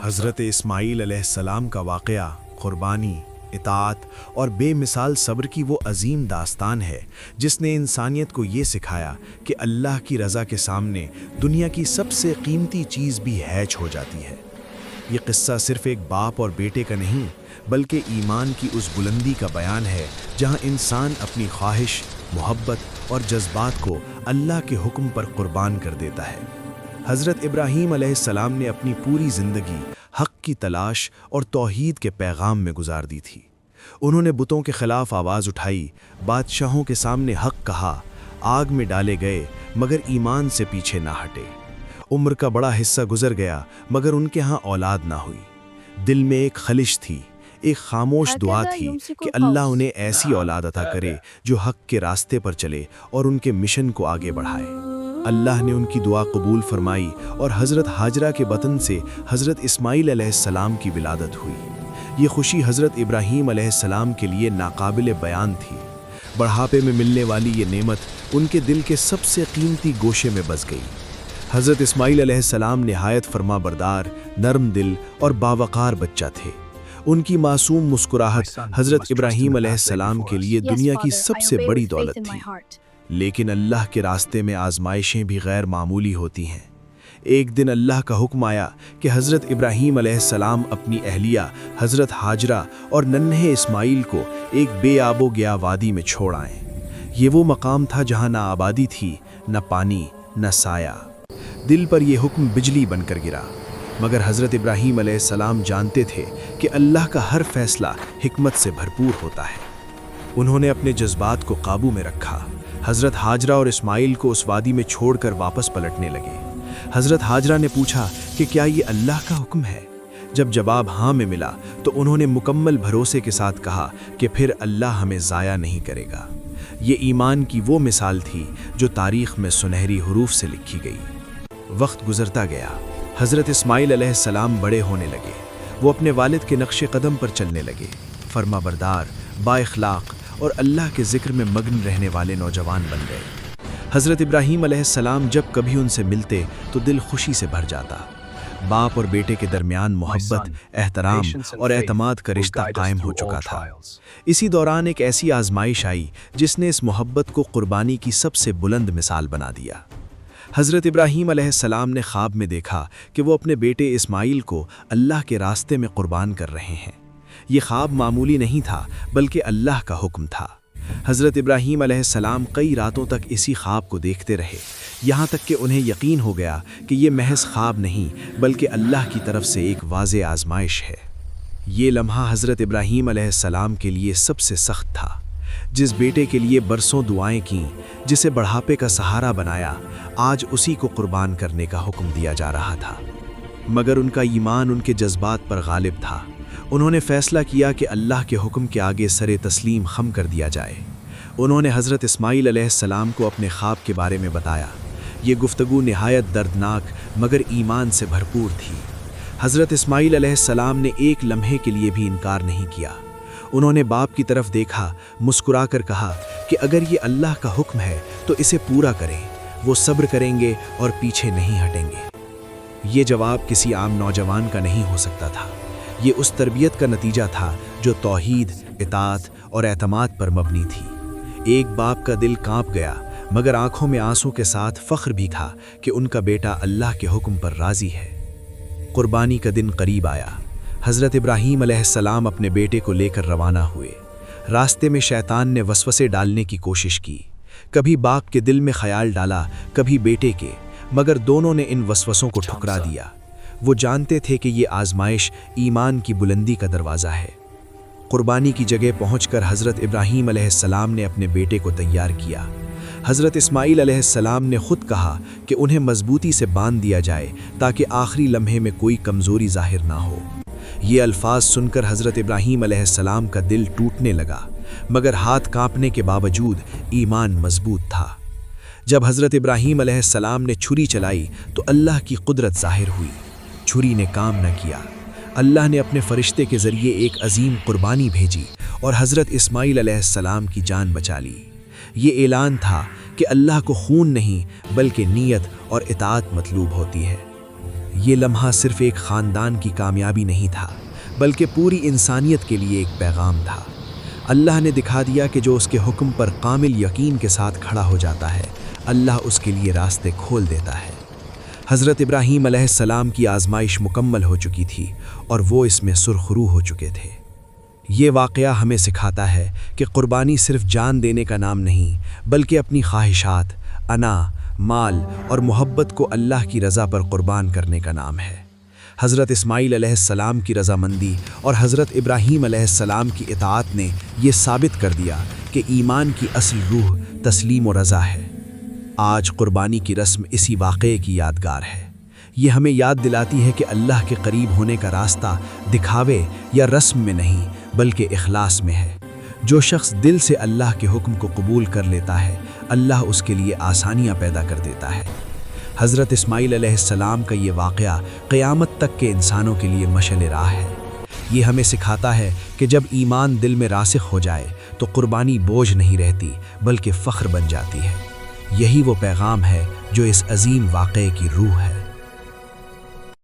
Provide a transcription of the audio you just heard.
حضرت اسماعیل علیہ السلام کا واقعہ قربانی، اطاعت اور بے مثال صبر کی وہ عظیم داستان ہے جس نے انسانیت کو یہ سکھایا کہ اللہ کی رضا کے سامنے دنیا کی سب سے قیمتی چیز بھی ہیچ ہو جاتی ہے۔ یہ قصہ صرف ایک باپ اور بیٹے کا نہیں بلکہ ایمان کی اس بلندی کا بیان ہے جہاں انسان اپنی خواہش، محبت اور جذبات کو اللہ کے حکم پر قربان کر دیتا ہے۔ حضرت ابراہیم علیہ السلام نے اپنی پوری زندگی حق کی تلاش اور توحید کے پیغام میں گزار دی تھی۔ انہوں نے بتوں کے خلاف آواز اٹھائی، بادشاہوں کے سامنے حق کہا، آگ میں ڈالے گئے مگر ایمان سے پیچھے نہ ہٹے۔ عمر کا بڑا حصہ گزر گیا مگر ان کے ہاں اولاد نہ ہوئی۔ دل میں ایک خلش تھی، ایک خاموش دعا تھی کہ اللہ انہیں ایسی اولاد عطا کرے جو حق کے راستے پر چلے اور ان کے مشن کو آگے بڑھائے۔ اللہ نے ان کی دعا قبول فرمائی اور حضرت ہاجرہ کے بطن سے حضرت اسماعیل علیہ السلام کی ولادت ہوئی۔ یہ خوشی حضرت ابراہیم علیہ السلام کے لیے ناقابل بیان تھی۔ بڑھاپے میں ملنے والی یہ نعمت ان کے دل کے سب سے قیمتی گوشے میں بس گئی۔ حضرت اسماعیل علیہ السلام نہایت فرما بردار، نرم دل اور باوقار بچہ تھے۔ ان کی معصوم مسکراہٹ حضرت ابراہیم علیہ السلام کے لیے دنیا کی سب سے بڑی دولت تھی۔ لیکن اللہ کے راستے میں آزمائشیں بھی غیر معمولی ہوتی ہیں۔ ایک دن اللہ کا حکم آیا کہ حضرت ابراہیم علیہ السلام اپنی اہلیہ حضرت ہاجرہ اور ننھے اسماعیل کو ایک بے آب و گیا وادی میں چھوڑ آئیں۔ یہ وہ مقام تھا جہاں نہ آبادی تھی، نہ پانی، نہ سایہ۔ دل پر یہ حکم بجلی بن کر گرا، مگر حضرت ابراہیم علیہ السلام جانتے تھے کہ اللہ کا ہر فیصلہ حکمت سے بھرپور ہوتا ہے۔ انہوں نے اپنے جذبات کو قابو میں رکھا۔ حضرت ہاجرہ اور اسماعیل کو اس وادی میں چھوڑ کر واپس پلٹنے لگے۔ حضرت ہاجرہ نے پوچھا کہ کیا یہ اللہ کا حکم ہے؟ جب جواب ہاں میں ملا تو انہوں نے مکمل بھروسے کے ساتھ کہا کہ پھر اللہ ہمیں ضائع نہیں کرے گا۔ یہ ایمان کی وہ مثال تھی جو تاریخ میں سنہری حروف سے لکھی گئی۔ وقت گزرتا گیا، حضرت اسماعیل علیہ السلام بڑے ہونے لگے۔ وہ اپنے والد کے نقش قدم پر چلنے لگے، فرما بردار، با اخلاق اور اللہ کے ذکر میں مگن رہنے والے نوجوان بن گئے۔ حضرت ابراہیم علیہ السلام جب کبھی ان سے ملتے تو دل خوشی سے بھر جاتا۔ باپ اور بیٹے کے درمیان محبت، احترام اور اعتماد کا رشتہ قائم ہو چکا تھا۔ اسی دوران ایک ایسی آزمائش آئی جس نے اس محبت کو قربانی کی سب سے بلند مثال بنا دیا۔ حضرت ابراہیم علیہ السلام نے خواب میں دیکھا کہ وہ اپنے بیٹے اسماعیل کو اللہ کے راستے میں قربان کر رہے ہیں۔ یہ خواب معمولی نہیں تھا بلکہ اللہ کا حکم تھا۔ حضرت ابراہیم علیہ السلام کئی راتوں تک اسی خواب کو دیکھتے رہے، یہاں تک کہ انہیں یقین ہو گیا کہ یہ محض خواب نہیں بلکہ اللہ کی طرف سے ایک واضح آزمائش ہے۔ یہ لمحہ حضرت ابراہیم علیہ السلام کے لیے سب سے سخت تھا۔ جس بیٹے کے لیے برسوں دعائیں کیں، جسے بڑھاپے کا سہارا بنایا، آج اسی کو قربان کرنے کا حکم دیا جا رہا تھا۔ مگر ان کا ایمان ان کے جذبات پر غالب تھا۔ انہوں نے فیصلہ کیا کہ اللہ کے حکم کے آگے سر تسلیم خم کر دیا جائے۔ انہوں نے حضرت اسماعیل علیہ السلام کو اپنے خواب کے بارے میں بتایا۔ یہ گفتگو نہایت دردناک مگر ایمان سے بھرپور تھی۔ حضرت اسماعیل علیہ السلام نے ایک لمحے کے لیے بھی انکار نہیں کیا۔ انہوں نے باپ کی طرف دیکھا، مسکرا کر کہا کہ اگر یہ اللہ کا حکم ہے تو اسے پورا کریں۔ وہ صبر کریں گے اور پیچھے نہیں ہٹیں گے۔ یہ جواب کسی عام نوجوان کا نہیں ہو سکتا تھا۔ یہ اس تربیت کا نتیجہ تھا جو توحید، اطاعت اور اعتماد پر مبنی تھی۔ ایک باپ کا دل کانپ گیا مگر آنکھوں میں آنسوں کے ساتھ فخر بھی تھا کہ ان کا بیٹا اللہ کے حکم پر راضی ہے۔ قربانی کا دن قریب آیا۔ حضرت ابراہیم علیہ السلام اپنے بیٹے کو لے کر روانہ ہوئے۔ راستے میں شیطان نے وسوسے ڈالنے کی کوشش کی۔ کبھی باپ کے دل میں خیال ڈالا، کبھی بیٹے کے، مگر دونوں نے ان وسوسوں کو ٹھکرا دیا۔ وہ جانتے تھے کہ یہ آزمائش ایمان کی بلندی کا دروازہ ہے۔ قربانی کی جگہ پہنچ کر حضرت ابراہیم علیہ السلام نے اپنے بیٹے کو تیار کیا۔ حضرت اسماعیل علیہ السلام نے خود کہا کہ انہیں مضبوطی سے باندھ دیا جائے تاکہ آخری لمحے میں کوئی کمزوری ظاہر نہ ہو۔ یہ الفاظ سن کر حضرت ابراہیم علیہ السلام کا دل ٹوٹنے لگا، مگر ہاتھ کانپنے کے باوجود ایمان مضبوط تھا۔ جب حضرت ابراہیم علیہ السلام نے چھری چلائی تو اللہ کی قدرت ظاہر ہوئی۔ چھری نے کام نہ کیا۔ اللہ نے اپنے فرشتے کے ذریعے ایک عظیم قربانی بھیجی اور حضرت اسماعیل علیہ السلام کی جان بچا لی۔ یہ اعلان تھا کہ اللہ کو خون نہیں بلکہ نیت اور اطاعت مطلوب ہوتی ہے۔ یہ لمحہ صرف ایک خاندان کی کامیابی نہیں تھا بلکہ پوری انسانیت کے لیے ایک پیغام تھا۔ اللہ نے دکھا دیا کہ جو اس کے حکم پر کامل یقین کے ساتھ کھڑا ہو جاتا ہے، اللہ اس کے لیے راستے کھول دیتا ہے۔ حضرت ابراہیم علیہ السلام کی آزمائش مکمل ہو چکی تھی اور وہ اس میں سرخرو ہو چکے تھے۔ یہ واقعہ ہمیں سکھاتا ہے کہ قربانی صرف جان دینے کا نام نہیں بلکہ اپنی خواہشات، انا، مال اور محبت کو اللہ کی رضا پر قربان کرنے کا نام ہے۔ حضرت اسماعیل علیہ السلام کی رضامندی اور حضرت ابراہیم علیہ السلام کی اطاعت نے یہ ثابت کر دیا کہ ایمان کی اصل روح تسلیم و رضا ہے۔ آج قربانی کی رسم اسی واقعے کی یادگار ہے۔ یہ ہمیں یاد دلاتی ہے کہ اللہ کے قریب ہونے کا راستہ دکھاوے یا رسم میں نہیں بلکہ اخلاص میں ہے۔ جو شخص دل سے اللہ کے حکم کو قبول کر لیتا ہے، اللہ اس کے لیے آسانیاں پیدا کر دیتا ہے۔ حضرت اسماعیل علیہ السلام کا یہ واقعہ قیامت تک کے انسانوں کے لیے مشعل راہ ہے۔ یہ ہمیں سکھاتا ہے کہ جب ایمان دل میں راسخ ہو جائے تو قربانی بوجھ نہیں رہتی بلکہ فخر بن جاتی ہے۔ یہی وہ پیغام ہے جو اس عظیم واقعے کی روح ہے۔